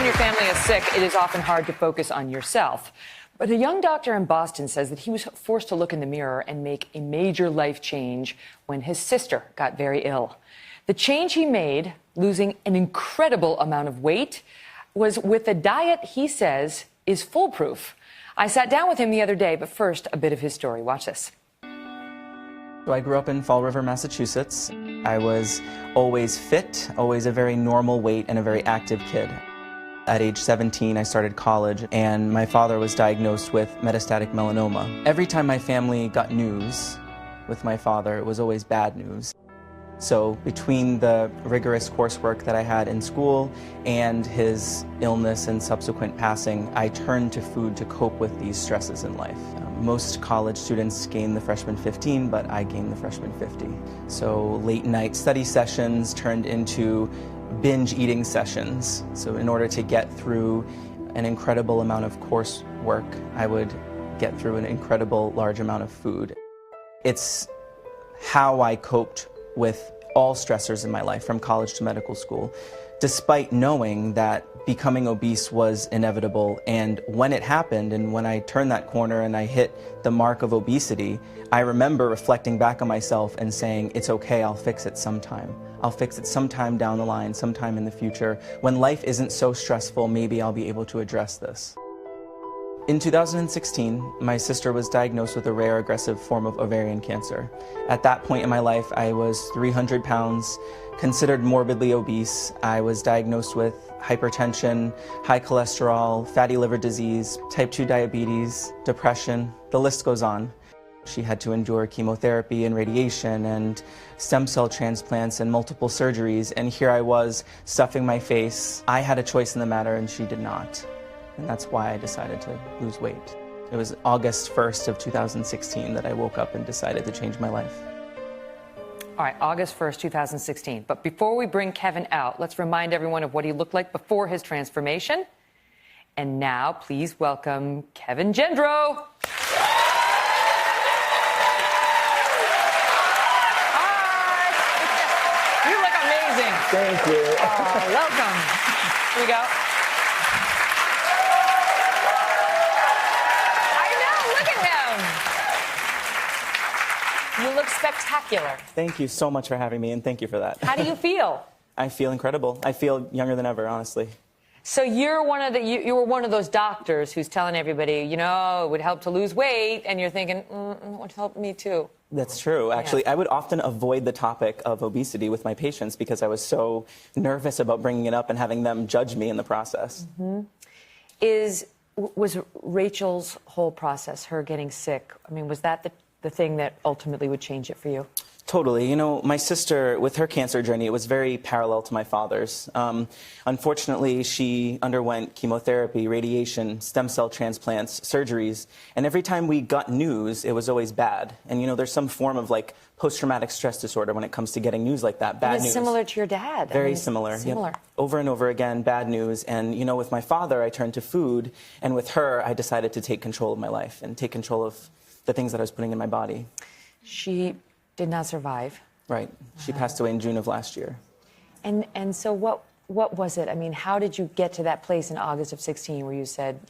when your family is sick, it is often hard to focus on yourself. But a young doctor in Boston says that he was forced to look in the mirror and make a major life change when his sister got very ill. The change he made, losing an incredible amount of weight, was with a diet he says is foolproof. I sat down with him the other day, but first, a bit of his story. Watch this. So I grew up in Fall River, Massachusetts. I was always fit, always a very normal weight, and a very active kid. At age 17, I started college, and my father was diagnosed with metastatic melanoma. Every time my family got news with my father, it was always bad news. So between the rigorous coursework that I had in school and his illness and subsequent passing, I turned to food to cope with these stresses in life. Most college students gain the freshman 15, but I gained the freshman 50. So late night study sessions turned into binge eating sessions. So in order to get through an incredible amount of coursework, I would get through an incredible large amount of food. It's how I coped with all stressors in my life, from college to medical school, despite knowing that becoming obese was inevitable. And when it happened, and when I turned that corner and I hit the mark of obesity, I remember reflecting back on myself and saying, it's okay, I'll fix it sometime. I'll fix it sometime down the line, sometime in the future. When life isn't so stressful, maybe I'll be able to address this. In 2016, my sister was diagnosed with a rare aggressive form of ovarian cancer. At that point in my life, I was 300 pounds, considered morbidly obese. I was diagnosed with hypertension, high cholesterol, fatty liver disease, type 2 diabetes, depression. The list goes on. She had to endure chemotherapy and radiation and stem cell transplants and multiple surgeries. And here I was, stuffing my face. I had a choice in the matter and she did not. And that's why I decided to lose weight. It was August 1st of 2016 that I woke up and decided to change my life. All right, August 1st, 2016. But before we bring Kevin out, let's remind everyone of what he looked like before his transformation. And now, please welcome Kevin Gendreau. Hi. You look amazing. Thank you. Welcome. Here we go. You look spectacular. Thank you so much for having me, and thank you for that. How do you feel? I feel incredible. I feel younger than ever, honestly. So you're you were one of those doctors who's telling everybody, you know, it would help to lose weight, and you're thinking, it would help me too. That's true. Actually, yeah. I would often avoid the topic of obesity with my patients because I was so nervous about bringing it up and having them judge me in the process. Was Rachel's whole process, her getting sick, I mean, was that the thing that ultimately would change it for you? Totally. You know, my sister, with her cancer journey, it was very parallel to my father's. Unfortunately, she underwent chemotherapy, radiation, stem cell transplants, surgeries, and every time we got news, it was always bad. And, you know, there's some form of, like, post-traumatic stress disorder when it comes to getting news like that, bad news. Similar to your dad. Very similar. Similar. Yep. Over and over again, bad news. And, you know, with my father, I turned to food, and with her, I decided to take control of my life and take control of the things that I was putting in my body. She did not survive. Right. She passed away in June of last year. And so what was it? I mean, how did you get to that place in August of 16 where you said,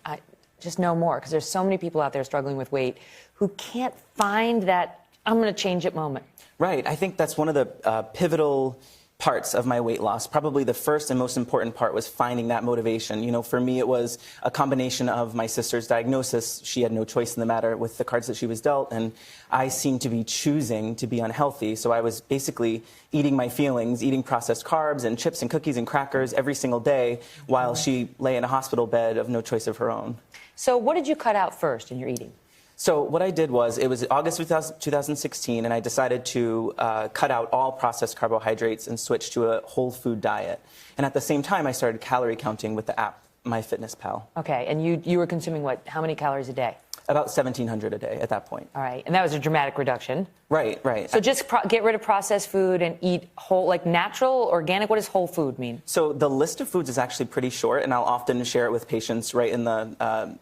just no more? Because there's so many people out there struggling with weight who can't find that I'm going to change it moment. Right. I think that's one of the pivotal parts of my weight loss. Probably the first and most important part was finding that motivation. You know, for me, it was a combination of my sister's diagnosis. She had no choice in the matter with the cards that she was dealt, and I seemed to be choosing to be unhealthy. So I was basically eating my feelings, eating processed carbs and chips and cookies and crackers every single day while she lay in a hospital bed of no choice of her own. So what did you cut out first in your eating? So what I did was, it was August 2016, and I decided to cut out all processed carbohydrates and switch to a whole food diet. And at the same time, I started calorie counting with the app, MyFitnessPal. Okay, and you were consuming what? How many calories a day? About 1,700 a day at that point. All right, and that was a dramatic reduction. Right, right. So just get rid of processed food and eat whole, like natural, organic. What does whole food mean? So the list of foods is actually pretty short, and I'll often share it with patients right in the,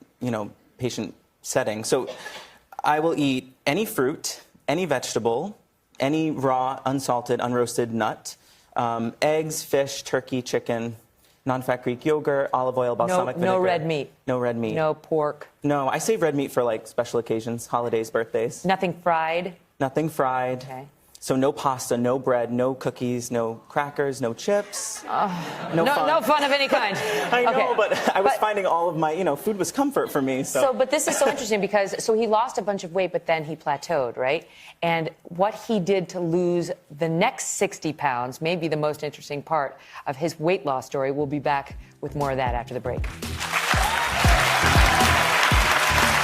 patient setting. So I will eat any fruit, any vegetable, any raw, unsalted, unroasted nut, eggs, fish, turkey, chicken, non-fat Greek yogurt, olive oil, balsamic vinegar. No red meat. No red meat. No pork. No, I save red meat for like special occasions, holidays, birthdays. Nothing fried. Nothing fried. Okay. So no pasta, no bread, no cookies, no crackers, no chips. No fun. No fun of any kind. I know, Okay. but I was finding all of my, food was comfort for me. But this is so interesting because he lost a bunch of weight, but then he plateaued, right? And what he did to lose the next 60 pounds may be the most interesting part of his weight loss story. We'll be back with more of that after the break.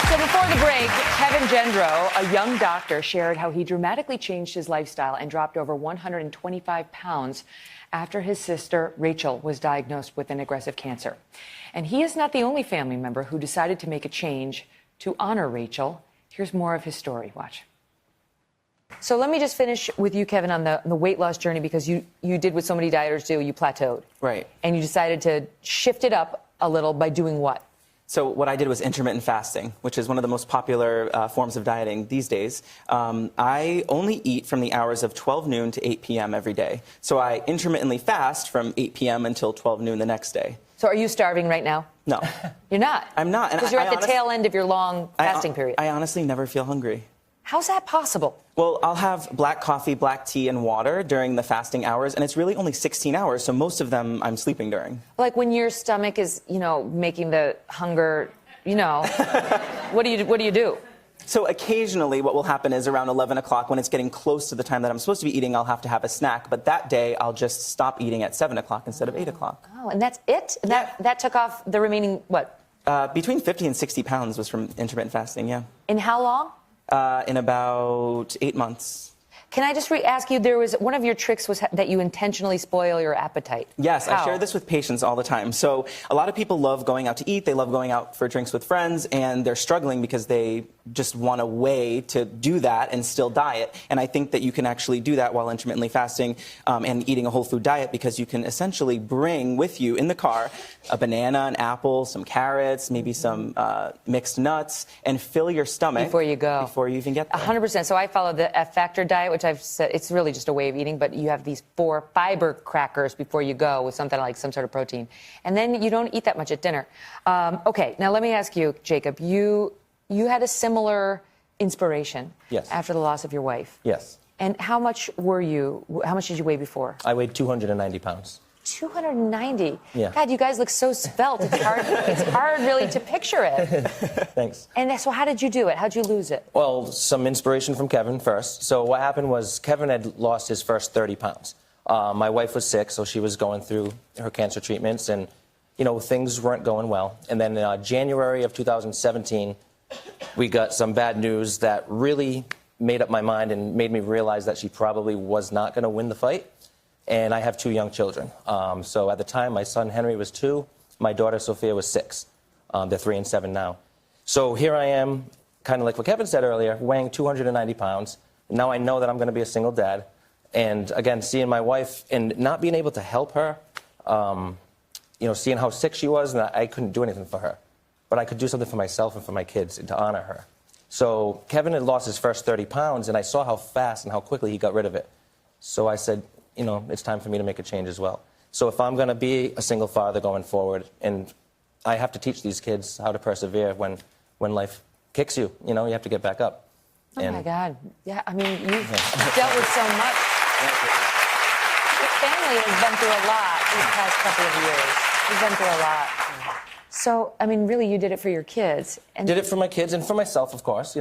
So before the break, Kevin Gendreau, a young doctor, shared how he dramatically changed his lifestyle and dropped over 125 pounds after his sister, Rachel, was diagnosed with an aggressive cancer. And he is not the only family member who decided to make a change to honor Rachel. Here's more of his story. Watch. So let me just finish with you, Kevin, on the weight loss journey, because you did what so many dieters do. You plateaued. Right. And you decided to shift it up a little by doing what? So what I did was intermittent fasting, which is one of the most popular forms of dieting these days. I only eat from the hours of 12 noon to 8 p.m. every day. So I intermittently fast from 8 p.m. until 12 noon the next day. So are you starving right now? No. You're not? I'm not. Because you're at the tail end of your long fasting period. I honestly never feel hungry. How's that possible? Well, I'll have black coffee, black tea, and water during the fasting hours, and it's really only 16 hours, so most of them I'm sleeping during. Like when your stomach is, making the hunger, what do you do? So occasionally what will happen is around 11 o'clock, when it's getting close to the time that I'm supposed to be eating, I'll have to have a snack. But that day, I'll just stop eating at 7 o'clock instead of 8 o'clock. Oh, and that's it? And that took off the remaining, what? Between 50 and 60 pounds was from intermittent fasting, yeah. In how long? In about 8 months. Can I just ask you, one of your tricks was that you intentionally spoil your appetite. Yes, How? I share this with patients all the time. So a lot of people love going out to eat. They love going out for drinks with friends, and they're struggling because they just want a way to do that and still diet. And I think that you can actually do that while intermittently fasting and eating a whole food diet, because you can essentially bring with you in the car a banana, an apple, some carrots, maybe some mixed nuts, and fill your stomach before you go. Before you even get there. 100%. So I follow the F-Factor diet, which I've said it's really just a way of eating, but you have these 4 fiber crackers before you go with something like some sort of protein. And then you don't eat that much at dinner. Okay, now let me ask you, Jacob, you had a similar inspiration after the loss of your wife. Yes. And how much did you weigh before? I weighed 290 pounds. 290? Yeah. God, you guys look so svelte. It's hard really to picture it. Thanks. And so how did you do it? How'd you lose it? Well, some inspiration from Kevin first. So what happened was Kevin had lost his first 30 pounds. My wife was sick, so she was going through her cancer treatments, and, things weren't going well. And then in January of 2017, we got some bad news that really made up my mind and made me realize that she probably was not going to win the fight. And I have 2 young children. So at the time, my son Henry was 2, my daughter Sophia was 6. They're 3 and 7 now. So here I am, kind of like what Kevin said earlier, weighing 290 pounds. Now I know that I'm going to be a single dad. And again, seeing my wife and not being able to help her, seeing how sick she was, and I couldn't do anything for her. But I could do something for myself and for my kids and to honor her. So Kevin had lost his first 30 pounds, and I saw how fast and how quickly he got rid of it. So I said, it's time for me to make a change as well. So if I'm going to be a single father going forward, and I have to teach these kids how to persevere when life kicks you, you have to get back up. Oh, my God. Yeah, I mean, you've dealt with so much. Your family has been through a lot these past couple of years. You've been through a lot. So, I mean, really, you did it for your kids. And did it for my kids and for myself, of course,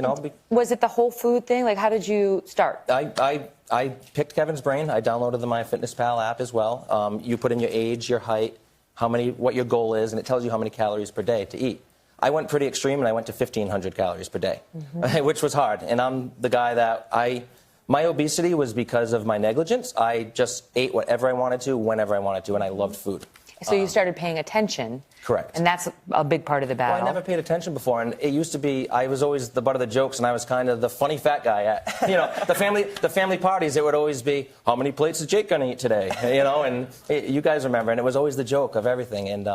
Was it the whole food thing? Like, how did you start? I picked Kevin's brain. I downloaded the MyFitnessPal app as well. You put in your age, your height, what your goal is, and it tells you how many calories per day to eat. I went pretty extreme, and I went to 1,500 calories per day, which was hard. And I'm the guy that my obesity was because of my negligence. I just ate whatever I wanted to, whenever I wanted to, and I loved food. So you started paying attention. Correct. And that's a big part of the battle. Well, I never paid attention before, and it used to be I was always the butt of the jokes, and I was kind of the funny fat guy at the family parties. It would always be, how many plates is Jake gonna eat today? And you guys remember, and it was always the joke of everything. And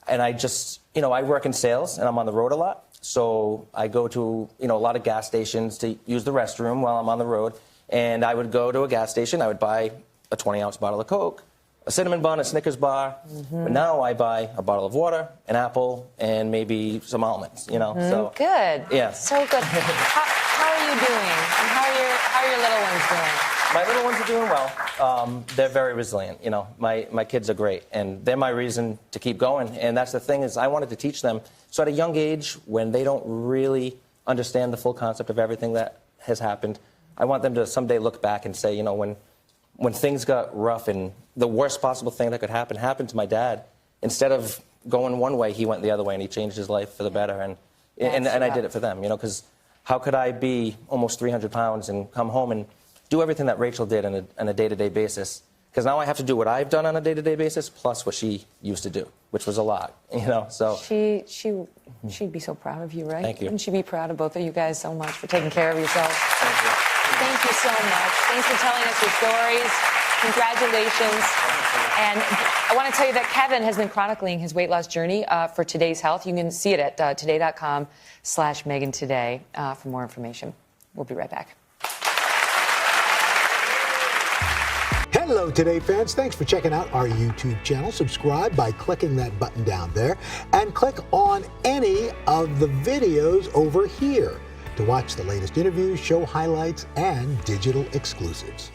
I just I work in sales, and I'm on the road a lot, so I go to a lot of gas stations to use the restroom while I'm on the road. And I would go to a gas station, I would buy a 20-ounce bottle of Coke, a cinnamon bun, a Snickers bar. But now I buy a bottle of water, an apple, and maybe some almonds, So Good. Yeah. So good. How are you doing? And how are your little ones doing? My little ones are doing well. They're very resilient. My kids are great, and they're my reason to keep going. And that's the thing is, I wanted to teach them. So at a young age, when they don't really understand the full concept of everything that has happened, I want them to someday look back and say, when things got rough and the worst possible thing that could happen happened to my dad, instead of going one way, he went the other way, and he changed his life for the better. And I did it for them, because how could I be almost 300 pounds and come home and do everything that Rachel did on a day-to-day basis? Because now I have to do what I've done on a day-to-day basis, plus what she used to do, which was a lot, So She'd be so proud of you, right? Thank you. Wouldn't she be proud of both of you guys so much for taking care of yourselves? Thank you. Thank you so much. Thanks for telling us your stories. Congratulations. And I want to tell you that Kevin has been chronicling his weight loss journey for Today's Health. You can see it at today.com/Megyn Today for more information. We'll be right back. Hello, Today fans. Thanks for checking out our YouTube channel. Subscribe by clicking that button down there and click on any of the videos over here to watch the latest interviews, show highlights, and digital exclusives.